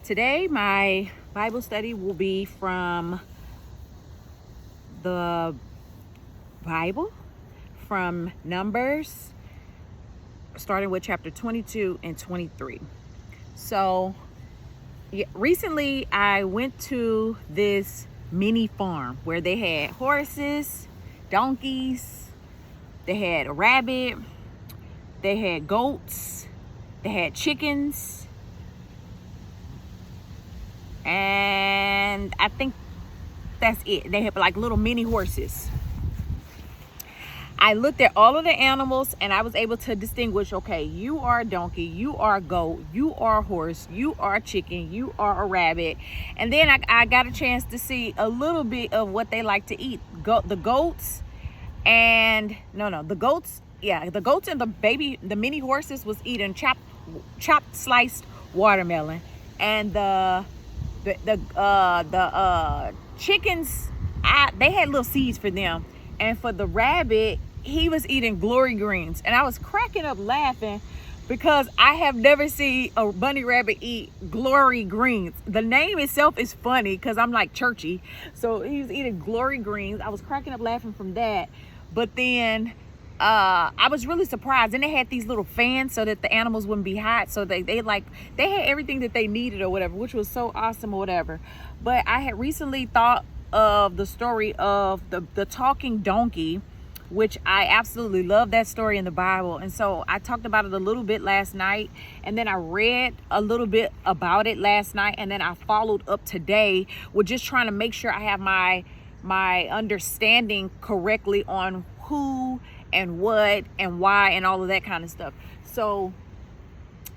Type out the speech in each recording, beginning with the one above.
Today, my Bible study will be from the Bible, from Numbers, starting with chapter 22 and 23. So, recently I went to this mini farm where they had horses, donkeys, they had a rabbit, they had goats, they had chickens, and I think that's it. They have like little mini horses. I looked at all of the animals and I was able to distinguish, okay, you are a donkey, you are a goat, you are a horse, you are a chicken, you are a rabbit. And then I got a chance to see a little bit of what they like to eat. The goats and the goats and the mini horses was eating chopped sliced watermelon, and the chickens, they had little seeds for them, and for the rabbit, he was eating glory greens. And I was cracking up laughing because I have never seen a bunny rabbit eat glory greens. The name itself is funny because I'm like churchy, so he was eating glory greens. I was cracking up laughing from that. But then I was really surprised. And they had these little fans so that the animals wouldn't be hot. So they had everything that they needed or whatever, which was so awesome or whatever. But I had recently thought of the story of the talking donkey, which I absolutely love that story in the Bible. And so I talked about it a little bit last night, and then I read a little bit about it last night, and then I followed up today with just trying to make sure I have my understanding correctly on who and what and why and all of that kind of stuff. So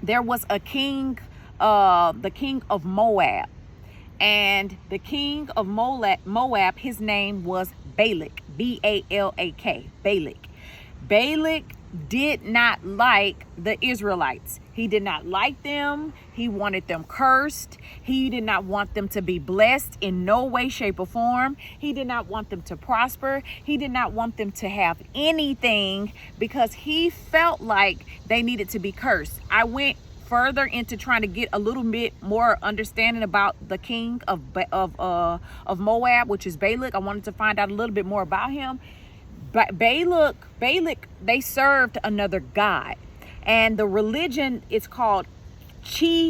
there was a king, the king of Moab. And the king of Moab, his name was Balak, B-A-L-A-K, Balak. Balak did not like the Israelites. He did not like them. He wanted them cursed. He did not want them to be blessed in no way, shape, or form. He did not want them to prosper. He did not want them to have anything because he felt like they needed to be cursed. I went further into trying to get a little bit more understanding about the king of Moab, which is Balak. I wanted to find out a little bit more about him. But Balak, they served another god, and the religion is called Chemosh,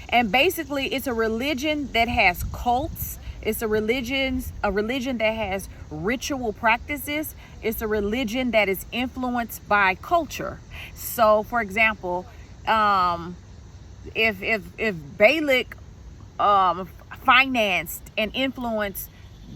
and basically it's a religion that has cults. It's a religion that has ritual practices. It's a religion that is influenced by culture. So, for example, if Balak financed and influenced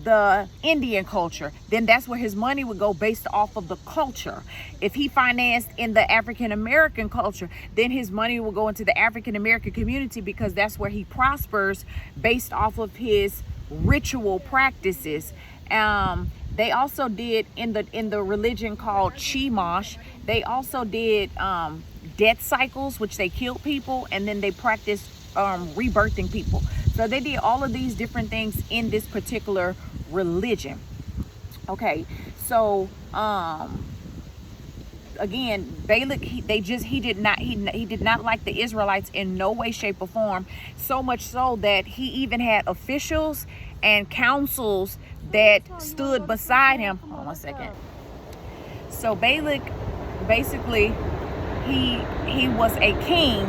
the Indian culture, then that's where his money would go based off of the culture. If he financed in the African American culture, then his money will go into the African American community because that's where he prospers based off of his ritual practices. They also did in the religion called Chemosh, they also did death cycles, which they killed people, and then they practiced rebirthing people. So they did all of these different things in this particular religion. Okay, so again, Balak, he did not like the Israelites in no way, shape, or form. So much so that he even had officials and councils that stood beside him. Hold on one second. So Balak, basically, he was a king,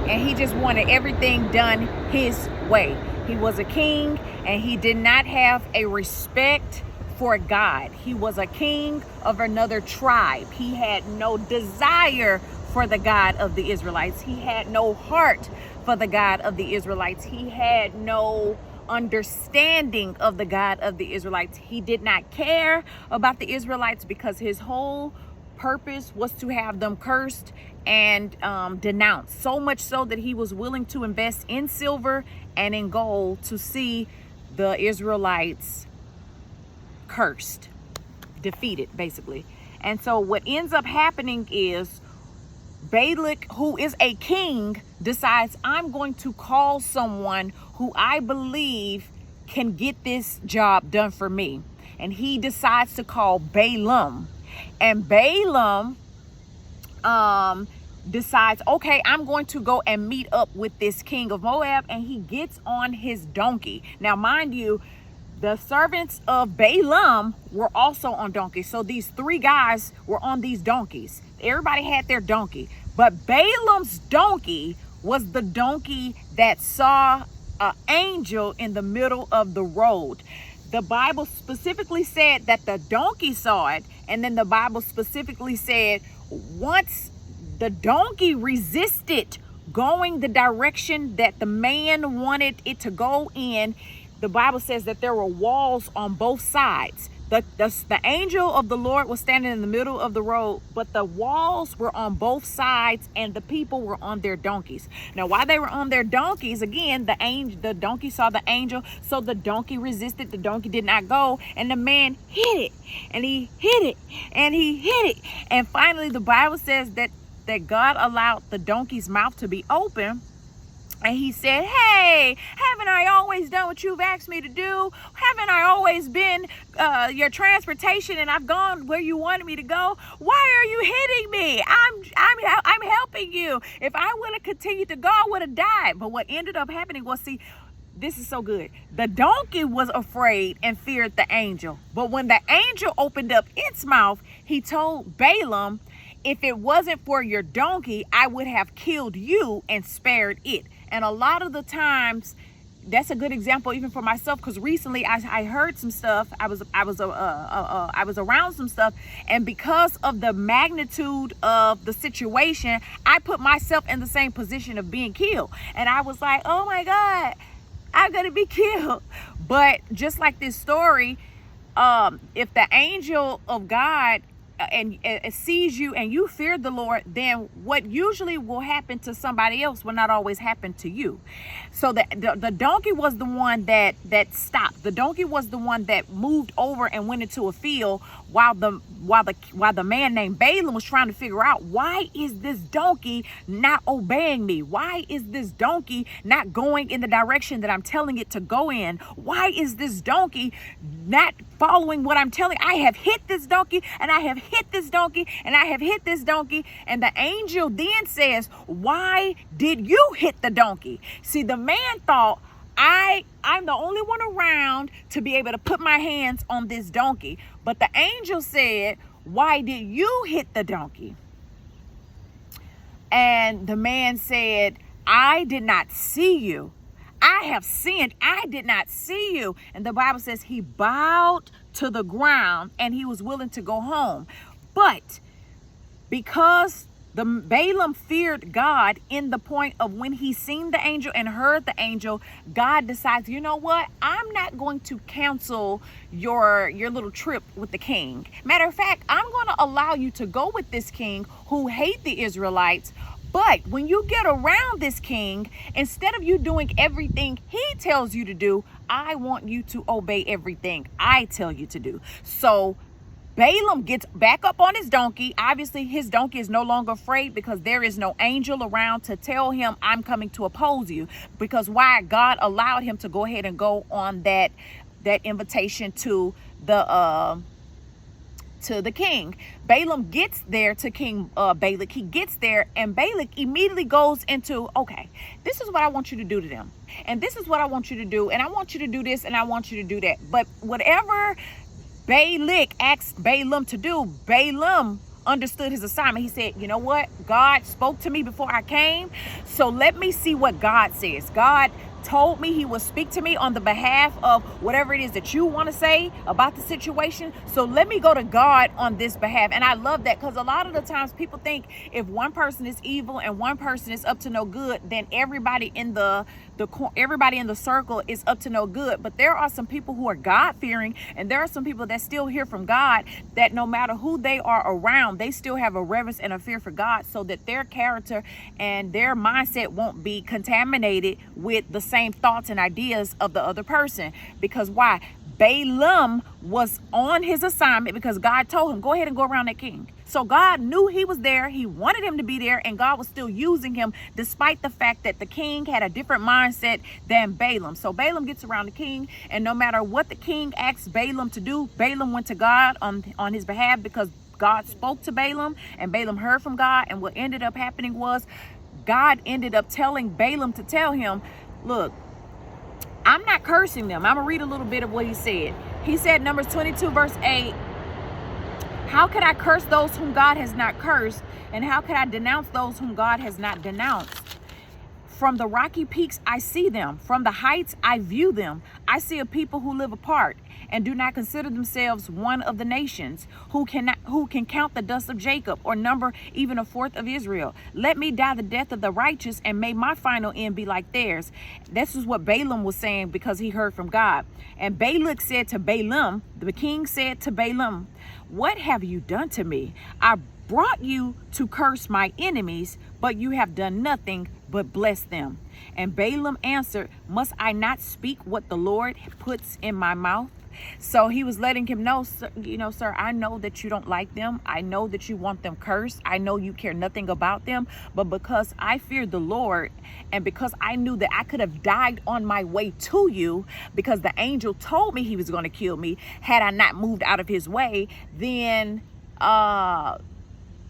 and he just wanted everything done his way. He was a king, and he did not have a respect for God. He was a king of another tribe. He had no desire for the God of the Israelites. He had no heart for the God of the Israelites. He had no understanding of the God of the Israelites. He did not care about the Israelites because his whole purpose was to have them cursed and denounced. So much so that he was willing to invest in silver and in gold to see the Israelites cursed, defeated, basically. And so what ends up happening is Balak, who is a king, decides, I'm going to call someone who I believe can get this job done for me. And he decides to call Balaam. And Balaam decides, okay, I'm going to go and meet up with this king of Moab, and he gets on his donkey. Now, mind you, the servants of Balaam were also on donkeys. So these three guys were on these donkeys. Everybody had their donkey, but Balaam's donkey was the donkey that saw an angel in the middle of the road. The Bible specifically said that the donkey saw it, and then the Bible specifically said once the donkey resisted going the direction that the man wanted it to go in, the Bible says that there were walls on both sides. The angel of the Lord was standing in the middle of the road, but the walls were on both sides, and the people were on their donkeys. Now, while they were on their donkeys, again, the donkey saw the angel, so the donkey resisted. The donkey did not go, and the man hit it, and he hit it, and he hit it. And finally, the Bible says that God allowed the donkey's mouth to be open. And he said, hey, haven't I always done what you've asked me to do? Haven't I always been your transportation, and I've gone where you wanted me to go? Why are you hitting me? I'm helping you. If I would have continued to go, I would have died. But what ended up happening was, see, this is so good. The donkey was afraid and feared the angel. But when the angel opened up its mouth, he told Balaam, if it wasn't for your donkey, I would have killed you and spared it. And a lot of the times, that's a good example even for myself, because recently I heard some stuff. I was around some stuff, and because of the magnitude of the situation, I put myself in the same position of being killed. And I was like, oh my God, I'm gonna be killed. But just like this story, if the angel of God and sees you and you fear the Lord, then what usually will happen to somebody else will not always happen to you. So the donkey was the one that stopped. The donkey was the one that moved over and went into a field, while the man named Balaam was trying to figure out, why is this donkey not obeying me? Why is this donkey not going in the direction that I'm telling it to go in? Why is this donkey not following what I'm telling? I have hit this donkey, and I have hit this donkey, and I have hit this donkey. And the angel then says, why did you hit the donkey? See, the man thought, I'm the only one around to be able to put my hands on this donkey. But the angel said, why did you hit the donkey? And the man said, I did not see you. I have sinned. I did not see you. And the Bible says he bowed to the ground and he was willing to go home. But because Balaam feared God in the point of when he seen the angel and heard the angel, God decides, you know what? I'm not going to cancel your little trip with the king. Matter of fact, I'm going to allow you to go with this king who hate the Israelites. But when you get around this king, instead of you doing everything he tells you to do, I want you to obey everything I tell you to do. So Balaam gets back up on his donkey. Obviously, his donkey is no longer afraid because there is no angel around to tell him, I'm coming to oppose you. Because why? God allowed him to go ahead and go on that invitation to the king. Balaam gets there to King Balak. He gets there, and Balak immediately goes into, okay, this is what I want you to do to them, and this is what I want you to do, and I want you to do this, and I want you to do that. But whatever Balak asked Balaam to do, Balaam understood his assignment. He said, you know what? God spoke to me before I came, so let me see what God says. God told me he will speak to me on the behalf of whatever it is that you want to say about the situation. So let me go to God on this behalf. And I love that, because a lot of the times people think if one person is evil and one person is up to no good, then everybody in the circle is up to no good. But there are some people who are God-fearing, and there are some people that still hear from God, that no matter who they are around, they still have a reverence and a fear for God, so that their character and their mindset won't be contaminated with the same thoughts and ideas of the other person. Because why? Balaam was on his assignment because God told him, go ahead and go around that king. So God knew he was there. He wanted him to be there, and God was still using him despite the fact that the king had a different mindset than Balaam. So Balaam gets around the king, and no matter what the king asked Balaam to do, Balaam went to God on his behalf, because God spoke to Balaam, and Balaam heard from God. And what ended up happening was God ended up telling Balaam to tell him, look, I'm not cursing them. I'm going to read a little bit of what he said. He said, Numbers 22, verse 8, how could I curse those whom God has not cursed? And how could I denounce those whom God has not denounced? From the rocky peaks, I see them. From the heights, I view them. I see a people who live apart and do not consider themselves one of the nations, who can count the dust of Jacob or number even a fourth of Israel. Let me die the death of the righteous, and may my final end be like theirs. This is what Balaam was saying because he heard from God. And Balak said to Balaam, the king said to Balaam, what have you done to me? I brought you to curse my enemies, but you have done nothing but bless them. And Balaam answered, must I not speak what the Lord puts in my mouth? So he was letting him know, sir, I know that you don't like them. I know that you want them cursed. I know you care nothing about them. But because I feared the Lord, and because I knew that I could have died on my way to you, because the angel told me he was going to kill me had I not moved out of his way, then I'm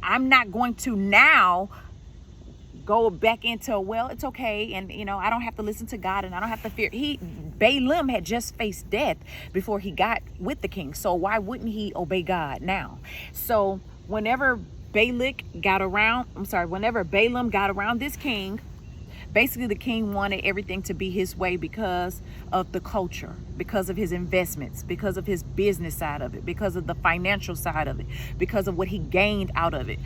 not going to now go back into, well, it's okay, and I don't have to listen to God, and I don't have to fear. Balaam had just faced death before he got with the king, so why wouldn't he obey God now? So whenever Balaam got around this king, basically the king wanted everything to be his way because of the culture, because of his investments, because of his business side of it, because of the financial side of it, because of what he gained out of it.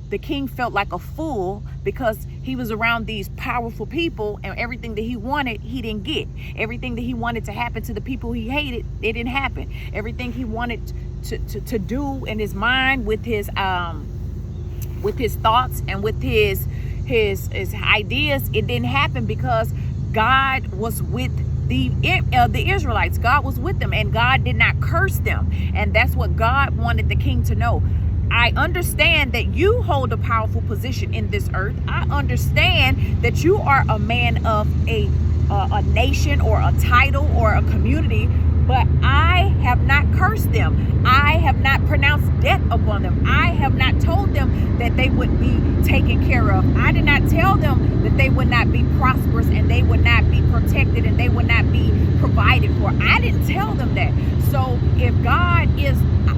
The king felt like a fool because he was around these powerful people, and everything that he wanted, he didn't get. Everything that he wanted to happen to the people he hated, it didn't happen. Everything he wanted to do in his mind with his thoughts and with his ideas, it didn't happen because God was with the Israelites. God was with them, and God did not curse them. And that's what God wanted the king to know. I understand that you hold a powerful position in this earth. I understand that you are a man of a nation or a title or a community, but I have not cursed them. I have not pronounced death upon them. I have not told them that they would be taken care of. I did not tell them that they would not be prosperous and they would not be protected and they would not be provided for. I didn't tell them that. So if God is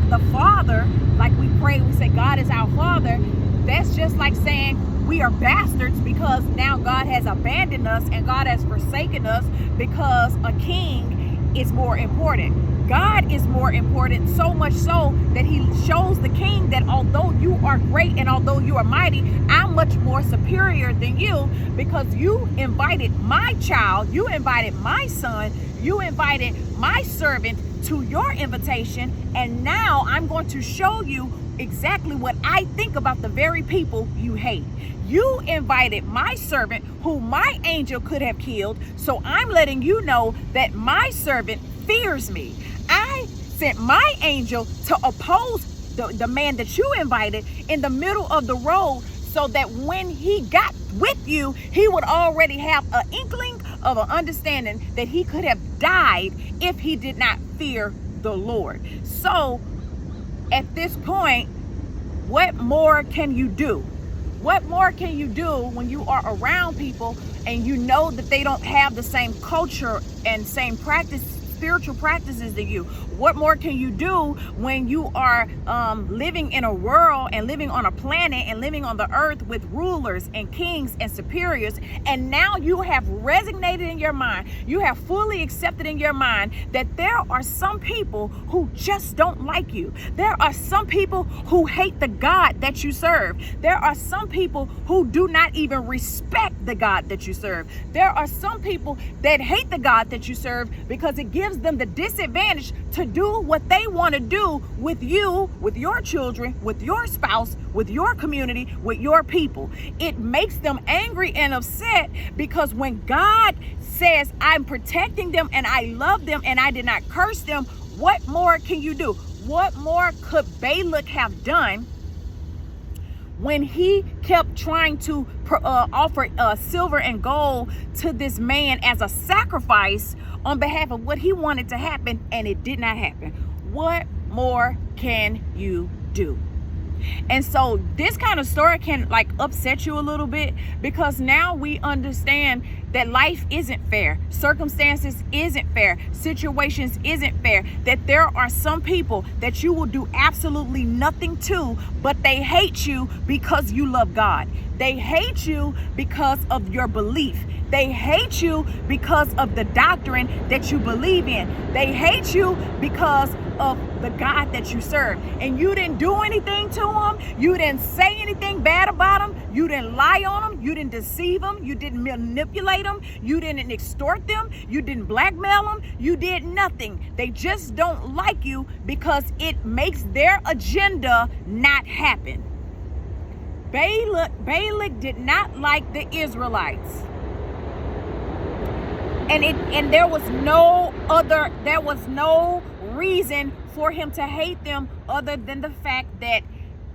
the Father, like we pray, we say God is our Father, that's just like saying we are bastards because now God has abandoned us and God has forsaken us because a king is more important. God is more important, so much so that he shows the king that although you are great and although you are mighty, I'm much more superior than you because you invited my child, you invited my son, you invited my servant to your invitation, and now I'm going to show you exactly what I think about the very people you hate. You invited my servant who my angel could have killed, so I'm letting you know that my servant fears me. I sent my angel to oppose the man that you invited in the middle of the road so that when he got with you, he would already have an inkling of an understanding that he could have died if he did not fear the Lord. So at this point, what more can you do? What more can you do when you are around people and you know that they don't have the same culture and same spiritual practices than you? What more can you do when you are living in a world and living on a planet and living on the earth with rulers and kings and superiors, and now you have resignated in your mind, you have fully accepted in your mind that there are some people who just don't like you. There are some people who hate the God that you serve. There are some people who do not even respect the God that you serve. There are some people that hate the God that you serve because it gives them the disadvantage to do what they want to do with you, with your children, with your spouse, with your community, with your people. It makes them angry and upset because when God says, I'm protecting them and I love them and I did not curse them, what more can you do? What more could Balak have done when he kept trying to offer silver and gold to this man as a sacrifice on behalf of what he wanted to happen, and it did not happen? What more can you do? And so this kind of story can like upset you a little bit, because now we understand that life isn't fair, circumstances isn't fair, situations isn't fair, that there are some people that you will do absolutely nothing to, but they hate you because you love God. They hate you because of your belief. They hate you because of the doctrine that you believe in. They hate you because of the God that you serve. And you didn't do anything to them. You didn't say anything bad about them. You didn't lie on them. You didn't deceive them. You didn't manipulate them. You didn't extort them. You didn't blackmail them. You did nothing. They just don't like you because it makes their agenda not happen. Balak did not like the Israelites. And there was no reason for him to hate them other than the fact that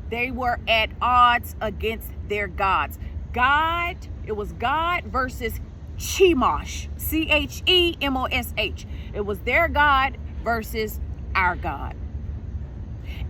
they were at odds against their gods. It was God versus Chemosh, Chemosh. It was their God versus our God.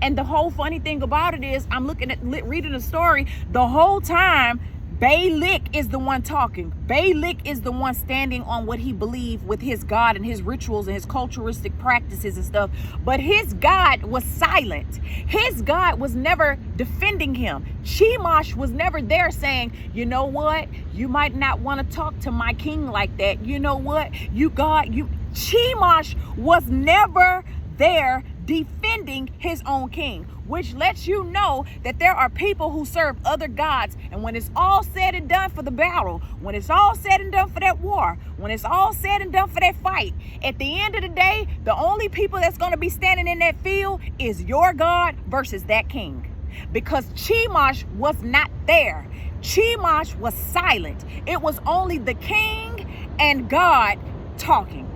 And the whole funny thing about it is, I'm reading the story, the whole time Balak is the one talking. Balak is the one standing on what he believed with his God and his rituals and his culturistic practices and stuff. But his God was silent. His God was never defending him. Chemosh was never there saying, you know what? You might not want to talk to my king like that. You know what? Chemosh was never there defending his own king, which lets you know that there are people who serve other gods. And when it's all said and done for the battle, when it's all said and done for that war, when it's all said and done for that fight, at the end of the day, the only people that's going to be standing in that field is your God versus that king. Because Chemosh was not there. Chemosh was silent. It was only the king and God talking.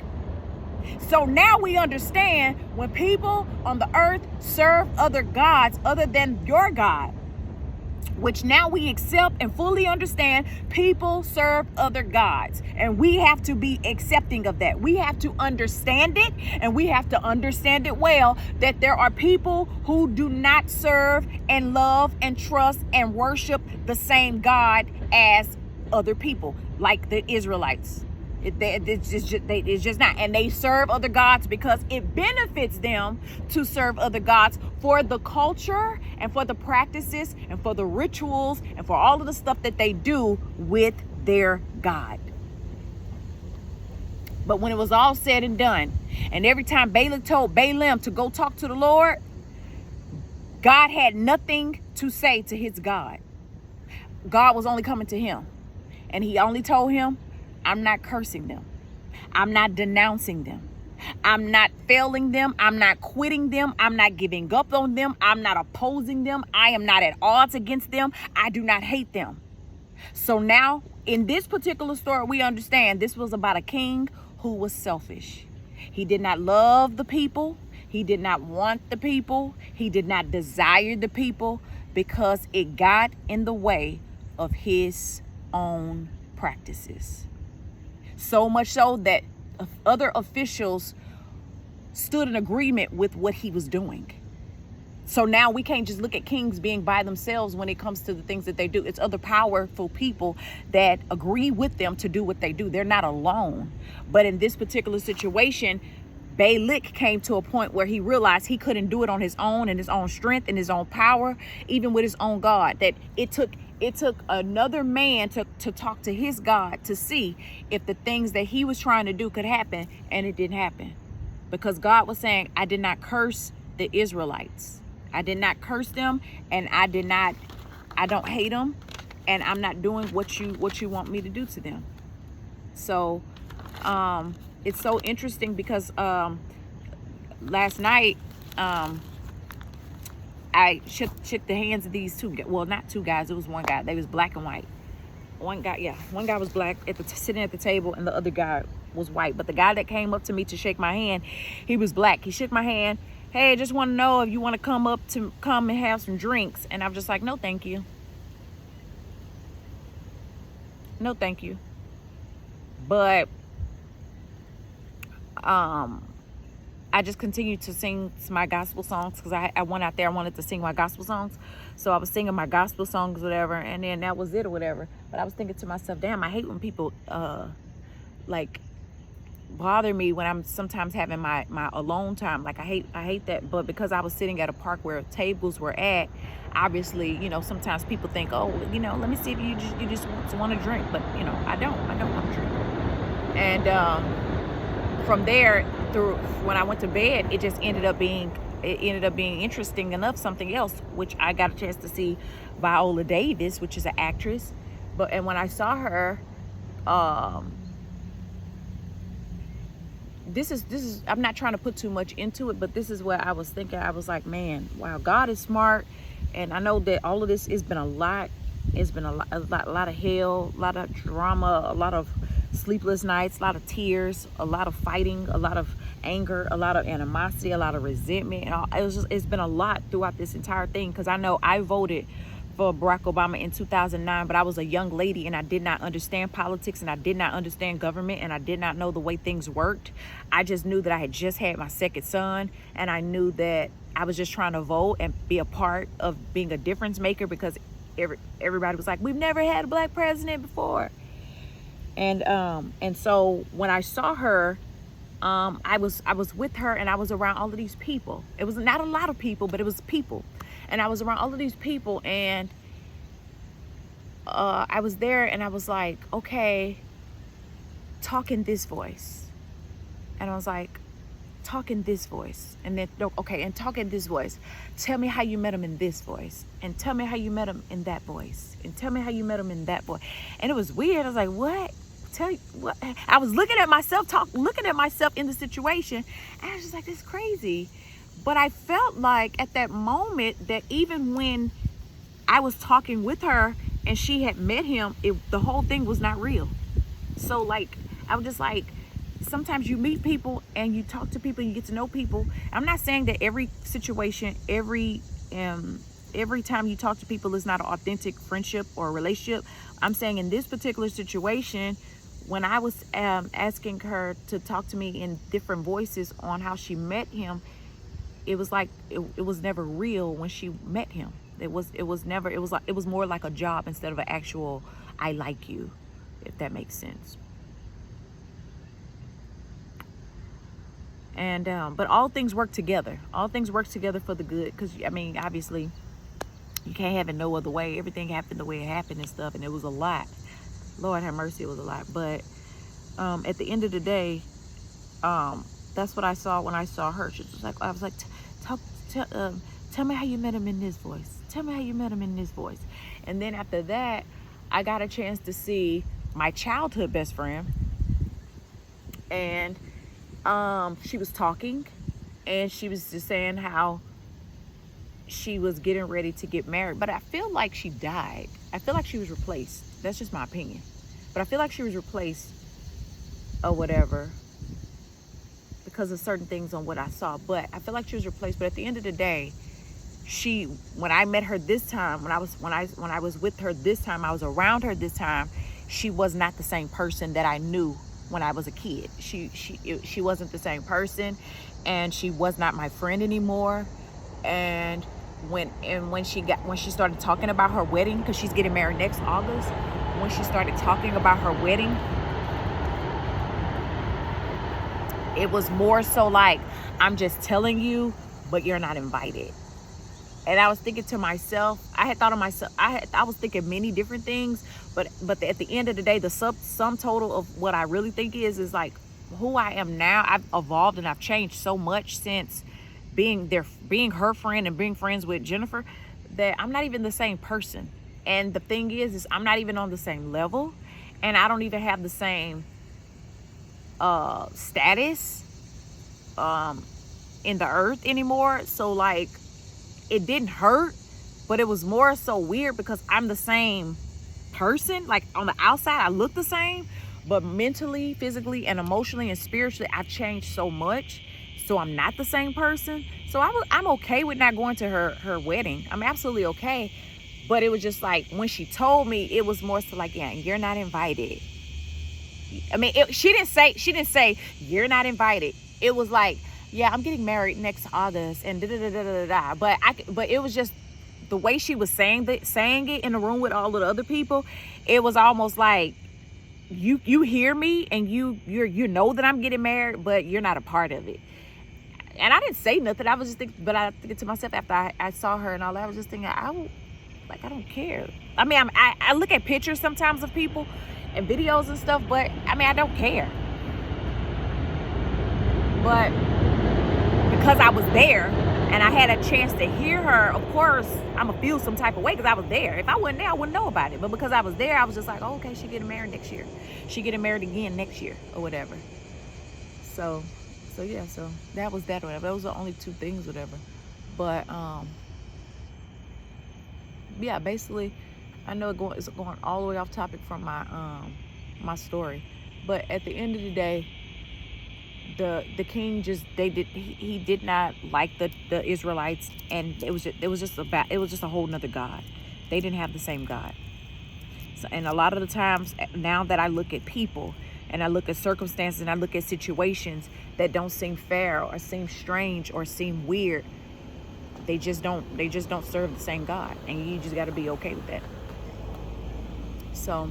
So now we understand when people on the earth serve other gods other than your God, which now we accept and fully understand, people serve other gods. And we have to be accepting of that. We have to understand it, and we have to understand it well, that there are people who do not serve and love and trust and worship the same God as other people, like the Israelites. It's just not. And they serve other gods because it benefits them to serve other gods for the culture and for the practices and for the rituals and for all of the stuff that they do with their God. But when it was all said and done, and every time Balak told Balaam to go talk to the Lord, God had nothing to say to his God. God was only coming to him. And he only told him, I'm not cursing them. I'm not denouncing them. I'm not failing them. I'm not quitting them. I'm not giving up on them. I'm not opposing them. I am not at odds against them. I do not hate them. So now in this particular story, we understand this was about a king who was selfish. He did not love the people. He did not want the people. He did not desire the people because it got in the way of his own practices. So much so that other officials stood in agreement with what he was doing. So now we can't just look at kings being by themselves when it comes to the things that they do. It's other powerful people that agree with them to do what they do. They're not alone. But in this particular situation, Balak came to a point where he realized he couldn't do it on his own and his own strength and his own power, even with his own God, that it took another man to talk to his God to see if the things that he was trying to do could happen, and it didn't happen. Because God was saying, I did not curse the Israelites. I did not curse them, and I don't hate them, and I'm not doing what you want me to do to them. So it's so interesting because last night I shook the hands of these two, well, not two guys, it was one guy. They was black and white. One guy was black sitting at the table, and the other guy was white. But the guy that came up to me to shake my hand, he was black. He shook my hand. Hey, I just want to know if you want to come and have some drinks. And I'm just like, no, thank you. No, thank you. But I I just continued to sing my gospel songs because I went out there. I wanted to sing my gospel songs. So I was singing my gospel songs, whatever. And then that was it or whatever. But I was thinking to myself, damn, I hate when people like bother me when I'm sometimes having my alone time. Like I hate that. But because I was sitting at a park where tables were at, obviously, you know, sometimes people think, oh, you know, let me see if you just want to drink. But, you know, I don't want to drink. And from there, through when I went to bed, it ended up being interesting enough, something else, which I got a chance to see Viola Davis, which is an actress. And when I saw her, this is I'm not trying to put too much into it, but this is what I was thinking. I was like, man, wow, God is smart. And I know that all of this has been a lot. It's been a lot of hell, a lot of drama, a lot of sleepless nights, a lot of tears, a lot of fighting, a lot of anger, a lot of animosity, a lot of resentment. And it's been a lot throughout this entire thing, because I know I voted for Barack Obama in 2009, but I was a young lady and I did not understand politics and I did not understand government and I did not know the way things worked. I just knew that I had just had my second son and I knew that I was just trying to vote and be a part of being a difference maker, because everybody was like, we've never had a black president before. And so when I saw her, I was with her and I was around all of these people. It was not a lot of people, but it was people. And I was around all of these people, and I was there and I was like, okay, talk in this voice. And I was like, talk in this voice. And then, okay, and talk in this voice. Tell me how you met him in this voice. And tell me how you met him in that voice. And tell me how you met him in that voice. And it was weird. I was like, what? Tell you what? I was looking at myself, looking at myself in the situation. And I was just like, this is crazy. But I felt like at that moment that even when I was talking with her and she had met him, the whole thing was not real. So like, I was just like, sometimes you meet people and you talk to people and you get to know people. I'm not saying that every situation, every time you talk to people is not an authentic friendship or a relationship. I'm saying in this particular situation, when I was asking her to talk to me in different voices on how she met him, it was like it was never real when she met him. It was more like a job instead of an actual I like you, if that makes sense. And but all things work together. All things work together for the good, because I mean, obviously you can't have it no other way. Everything happened the way it happened and stuff, and it was a lot. Lord have mercy, it was a lot. But at the end of the day, that's what I saw when I saw her. She was like, I was like, tell me how you met him in this voice. Tell me how you met him in this voice. And then after that, I got a chance to see my childhood best friend. And she was talking, and she was just saying how she was getting ready to get married. But I feel like she died. I feel like she was replaced. That's just my opinion. But I feel like she was replaced or whatever, because of certain things on what I saw. But I feel like she was replaced. But at the end of the day, when I met her this time, when I was with her this time, I was around her this time, she was not the same person that I knew when I was a kid. She wasn't the same person, and she was not my friend anymore. And when she started talking about her wedding, because she's getting married next August, when she started talking about her wedding, it was more so like, I'm just telling you, but you're not invited. And I was thinking to myself, I was thinking many different things, but at the end of the day, the sum total of what I really think is like who I am now. I've evolved and I've changed so much since being her friend and being friends with Jennifer, that I'm not even the same person. And the thing is I'm not even on the same level, and I don't even have the same status in the earth anymore. So like, it didn't hurt, but it was more so weird because I'm the same person. Like on the outside I look the same, but mentally, physically, and emotionally and spiritually I've changed so much, so I'm not the same person. So I'm okay with not going to her wedding. I'm absolutely okay. But it was just like, when she told me, it was more so like, yeah, you're not invited. I mean, she didn't say you're not invited. It was like, yeah, I'm getting married next August and da da da da da da. But it was just the way she was saying it in the room with all of the other people. It was almost like you hear me and you know that I'm getting married, but you're not a part of it. And I didn't say nothing. I was just thinking, but I think to myself after I saw her and all that, I was just thinking, I don't care. I mean, I look at pictures sometimes of people and videos and stuff, but I mean, I don't care. But because I was there and I had a chance to hear her, of course, I'm going to feel some type of way because I was there. If I wasn't there, I wouldn't know about it. But because I was there, I was just like, oh, okay, she getting married next year. She getting married again next year or whatever. So yeah, so that was that or whatever. Those are the only two things, whatever. But, yeah, basically, I know it's going all the way off topic from my story. But at the end of the day, the king he did not like the Israelites, and it was just a whole nother God. They didn't have the same God. So, and a lot of the times now that I look at people and I look at circumstances and I look at situations that don't seem fair or seem strange or seem weird, they just don't serve the same God, and you just got to be okay with that. So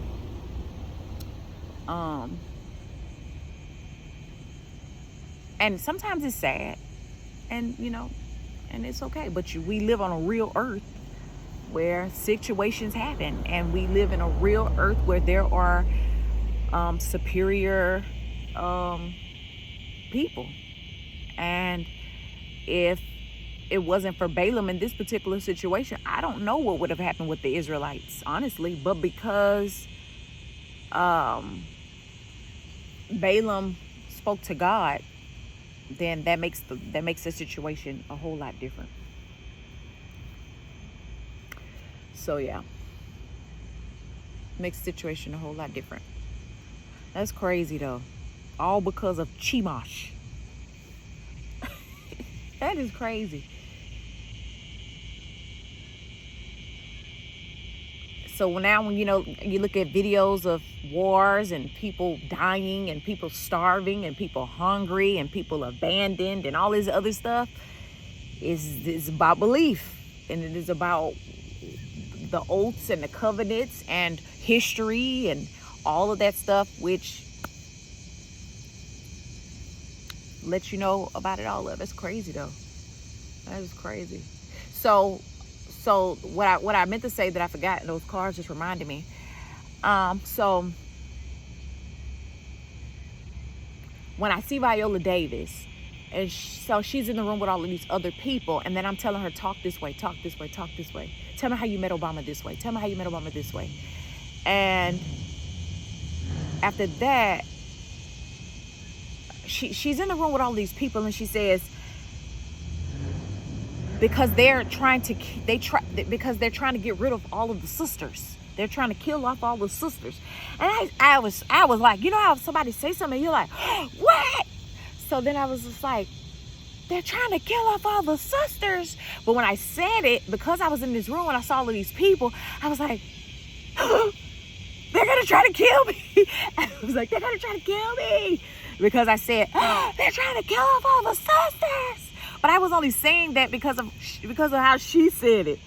and sometimes it's sad, and and it's okay, but we live on a real earth where situations happen, and we live in a real earth where there are superior people. And if it wasn't for Balaam in this particular situation, I don't know what would have happened with the Israelites, honestly. But because Balaam spoke to God, then that makes the situation a whole lot different. So yeah, makes the situation a whole lot different. That's crazy though, all because of Chemosh. That is crazy. So now when you look at videos of wars and people dying and people starving and people hungry and people abandoned and all this other stuff, is about belief, and it is about the oaths and the covenants and history and all of that stuff, which lets you know about it all. That's crazy though. That is crazy. So what I meant to say that I forgot, those cars just reminded me. So when I see Viola Davis, and so she's in the room with all of these other people, and then I'm telling her, talk this way, talk this way, talk this way. Tell me how you met Obama this way. Tell me how you met Obama this way. And after that, she's in the room with all these people, and she says, because they're trying to get rid of all of the sisters. They're trying to kill off all the sisters. And I was like, how somebody say something, you're like, what? So then I was just like, they're trying to kill off all the sisters. But when I said it, because I was in this room and I saw all of these people, I was like, they're gonna try to kill me. I was like, they're gonna try to kill me. Because I said, they're trying to kill off all the sisters. But I was only saying that because of how she said it.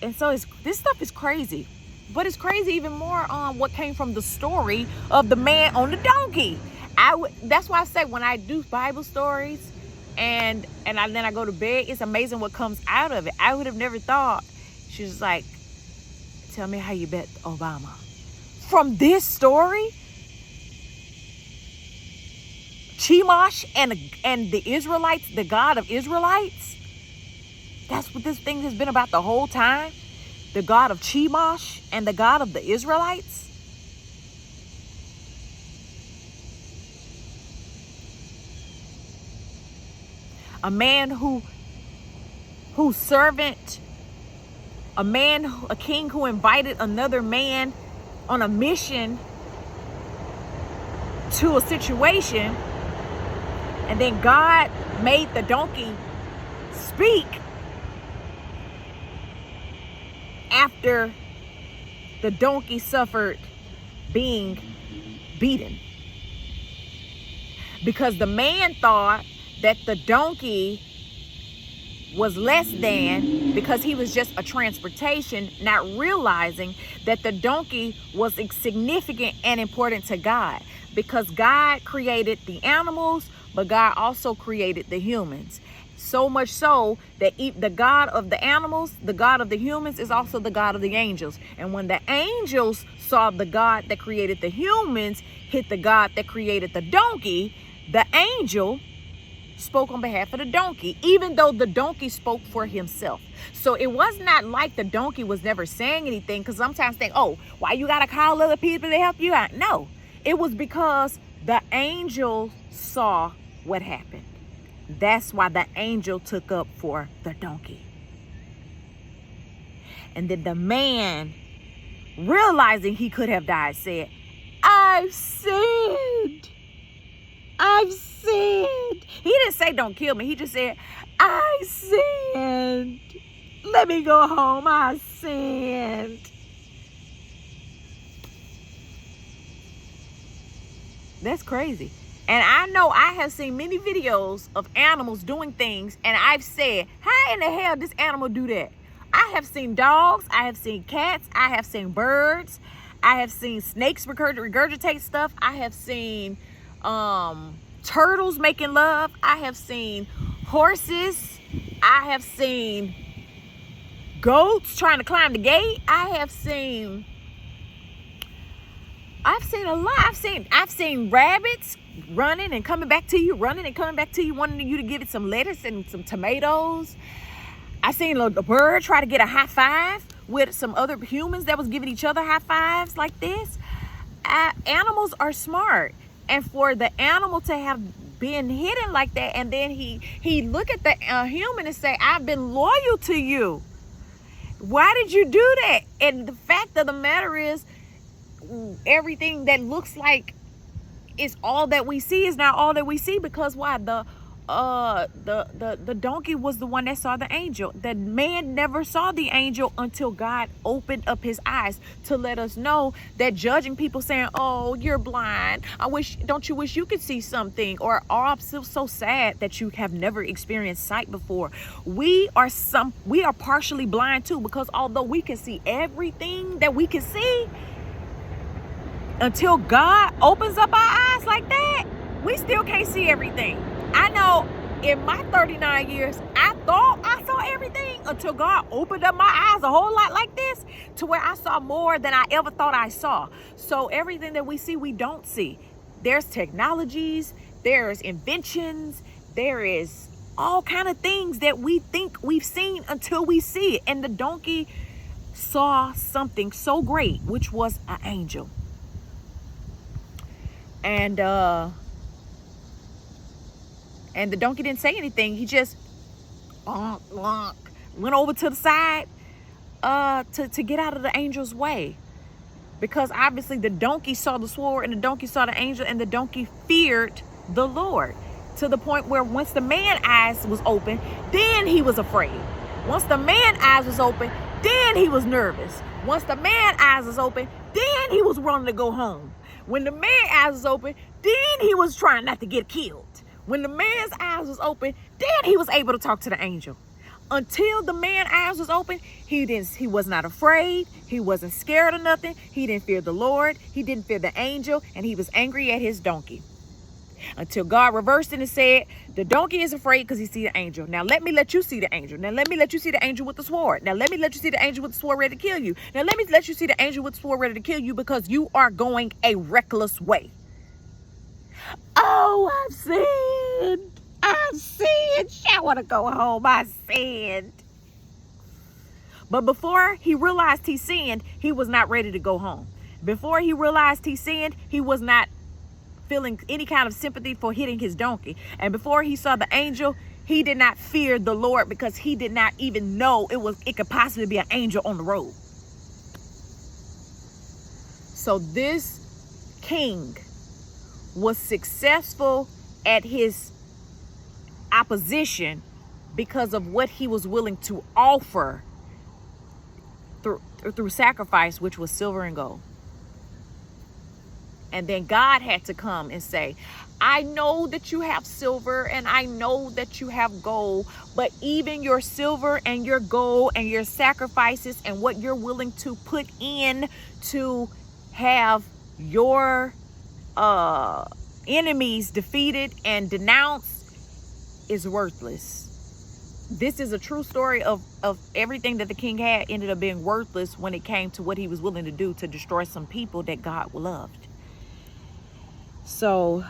And so this stuff is crazy. But it's crazy even more on what came from the story of the man on the donkey. That's why I say when I do Bible stories and then I go to bed, it's amazing what comes out of it. I would have never thought. She was like, tell me how you met Obama. From this story, Chemosh and the Israelites, the God of Israelites, that's what this thing has been about the whole time. The God of Chemosh and the God of the Israelites. A man a king who invited another man on a mission to a situation, and then God made the donkey speak after the donkey suffered being beaten. Because the man thought that the donkey was less than because he was just a transportation, not realizing that the donkey was significant and important to God, because God created the animals, but God also created the humans. So much so that the God of the animals, the God of the humans, is also the God of the angels. And when the angels saw the God that created the humans hit the God that created the donkey, the angel spoke on behalf of the donkey, even though the donkey spoke for himself. So it was not like the donkey was never saying anything, because sometimes think, oh, why you gotta call other people to help you out? No, it was because the angel saw what happened. That's why the angel took up for the donkey. And then the man, realizing he could have died, said, I've sinned. I've sinned. He didn't say don't kill me. He just said, I sinned. Let me go home. I sinned. That's crazy. And I know I have seen many videos of animals doing things, and I've said, how in the hell does this animal do that? I have seen dogs, I have seen cats, I have seen birds, I have seen snakes regurgitate stuff, I have seen turtles making love, I have seen horses, I have seen goats trying to climb the gate, I've seen a lot. I've seen rabbits running and coming back to you, wanting you to give it some lettuce and some tomatoes. I've seen a bird try to get a high five with some other humans that was giving each other high fives like this. Animals are smart, and for the animal to have been hidden like that, and then he look at the human and say, I've been loyal to you. Why did you do that? And the fact of the matter is, everything that looks like it's all that we see is not all that we see, because why? The donkey was the one that saw the angel. The man never saw the angel until God opened up his eyes to let us know that judging people saying, oh, you're blind, don't you wish you could see something, or oh, I'm so sad that you have never experienced sight before. We are partially blind too, because although we can see everything that we can see, until God opens up our eyes like that, we still can't see everything. I know in my 39 years, I thought I saw everything until God opened up my eyes a whole lot like this, to where I saw more than I ever thought I saw. So everything that we see, we don't see. There's technologies, there's inventions, there is all kind of things that we think we've seen until we see it. And the donkey saw something so great, which was an angel. And the donkey didn't say anything. He just went over to the side to get out of the angel's way. Because obviously the donkey saw the sword, and the donkey saw the angel, and the donkey feared the Lord, to the point where once the man's eyes was open, then he was afraid. Once the man's eyes was open, then he was nervous. Once the man's eyes was open, then he was running to go home. When the man's eyes was open, then he was trying not to get killed. When the man's eyes was open, then he was able to talk to the angel. Until the man's eyes was open, he was not afraid. He wasn't scared of nothing. He didn't fear the Lord. He didn't fear the angel, and he was angry at his donkey. Until God reversed it and said, the donkey is afraid because he see the angel. Now let me let you see the angel. Now let me let you see the angel with the sword. Now let me let you see the angel with the sword ready to kill you. Now let me let you see the angel with the sword ready to kill you, because you are going a reckless way. Oh, I've sinned. I want to go home. I sinned. But before he realized he sinned, he was not ready to go home. Before he realized he sinned, he was not feeling any kind of sympathy for hitting his donkey. And before he saw the angel, he did not fear the Lord, because he did not even know it could possibly be an angel on the road. So this king was successful at his opposition because of what he was willing to offer through sacrifice, which was silver and gold. And then God had to come and say, I know that you have silver and I know that you have gold, but even your silver and your gold and your sacrifices and what you're willing to put in to have your enemies defeated and denounced is worthless. This is a true story of everything that the king had ended up being worthless when it came to what he was willing to do to destroy some people that God loved. So,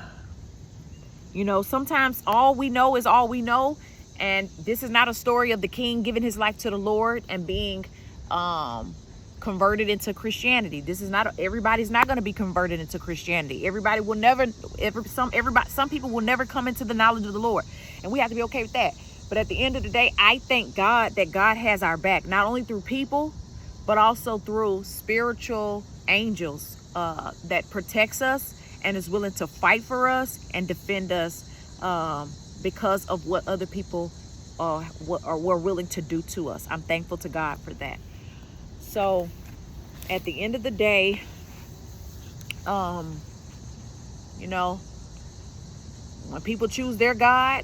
sometimes all we know is all we know. And this is not a story of the king giving his life to the Lord and being converted into Christianity. This is not, everybody's not going to be converted into Christianity. Everybody will never, some people will never come into the knowledge of the Lord. And we have to be okay with that. But at the end of the day, I thank God that God has our back, not only through people, but also through spiritual angels that protects us and is willing to fight for us and defend us because of what other people were willing to do to us. I'm thankful to God for that. So at the end of the day, when people choose their God,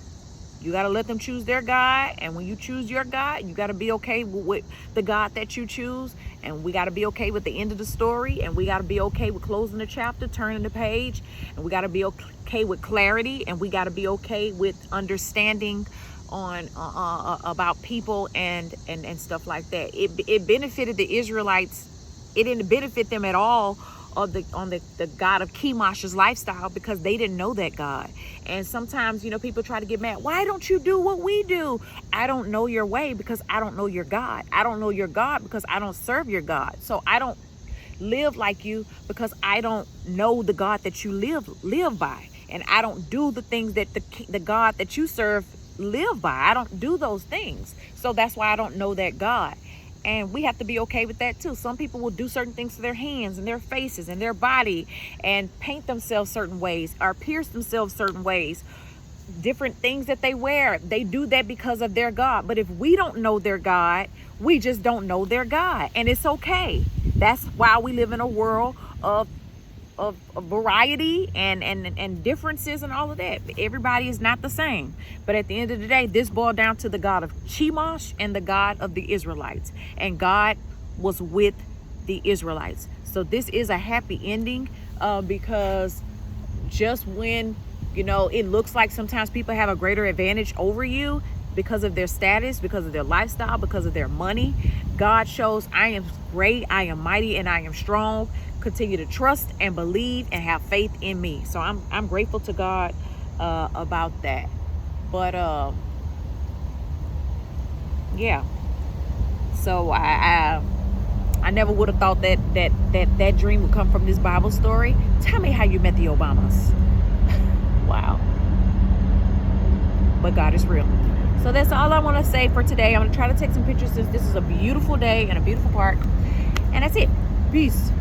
you got to let them choose their God. And when you choose your God, you got to be okay with the God that you choose. And we got to be okay with the end of the story. And we got to be okay with closing the chapter, turning the page. And we got to be okay with clarity. And we got to be okay with understanding on about people and stuff like that. It benefited the Israelites. It didn't benefit them at all on the God of Chemosh's lifestyle, because they didn't know that God. And sometimes, people try to get mad. Why don't you do what we do? I don't know your way because I don't know your God. I don't know your God because I don't serve your God. So I don't live like you because I don't know the God that you live by. And I don't do the things that the God that you serve live by. I don't do those things. So that's why I don't know that God. And we have to be okay with that too. Some people will do certain things to their hands and their faces and their body and paint themselves certain ways or pierce themselves certain ways. Different things that they wear, they do that because of their God. But if we don't know their God, we just don't know their God. And it's okay. That's why we live in a world of variety and differences and all of that. Everybody is not the same. But at the end of the day, this boiled down to the God of Chemosh and the God of the Israelites. And God was with the Israelites. So this is a happy ending because just when, it looks like sometimes people have a greater advantage over you because of their status, because of their lifestyle, because of their money, God shows, I am great, I am mighty, and I am strong. Continue to trust and believe and have faith in me. So I'm grateful to God about that. But yeah. So I never would have thought that dream would come from this Bible story. Tell me how you met the Obamas. Wow. But God is real. So that's all I want to say for today. I'm going to try to take some pictures since this is a beautiful day and a beautiful park. And that's it. Peace.